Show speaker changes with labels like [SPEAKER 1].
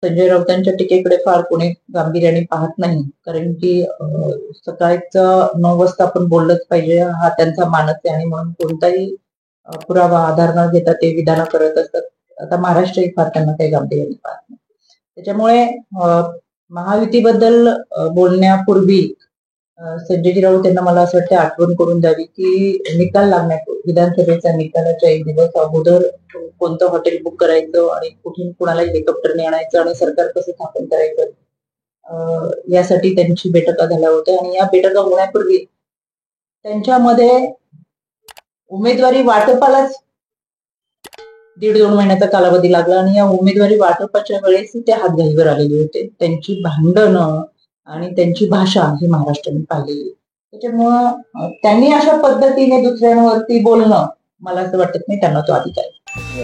[SPEAKER 1] संजय राऊतांच्या टीकेकडे फार कोणी गांभीर्याने पाहत नाही, कारण की सकाळचं 9 वाजता आपण बोललंच पाहिजे हा त्यांचा मानस आहे आणि म्हणून कोणताही पुरावा आधार न घेता ते विधानं करत असतात. आता महाराष्ट्रही फार त्यांना काही गांभीर्याने पाहत नाही. त्याच्यामुळे महायुतीबद्दल बोलण्यापूर्वी संजयजी राऊत यांना मला असं वाटतं आठवण करून द्यावी की निकाल लागण्यापूर्वी, विधानसभेचा निकालाच्या 1 दिवस अगोदर कोणतं हॉटेल बुक करायचं आणि कुठून कुणाला हेलिकॉप्टरने आणायचं आणि सरकार कसं स्थापन करायचं यासाठी त्यांची बैठका झाल्या होत्या. आणि या बैठका होण्यापूर्वी त्यांच्यामध्ये उमेदवारी वाटपालाच 1.5-2 महिन्याचा कालावधी लागला आणि या उमेदवारी वाटपाच्या वेळेस ते हातघाईवर आलेले होते. त्यांची भांडणं आणि त्यांची भाषा ही महाराष्ट्राने पाहिलेली. त्याच्यामुळं त्यांनी अशा पद्धतीने दुसऱ्यांवरती बोलणं मला असं वाटत नाही त्यांना तो अधिकार आहे.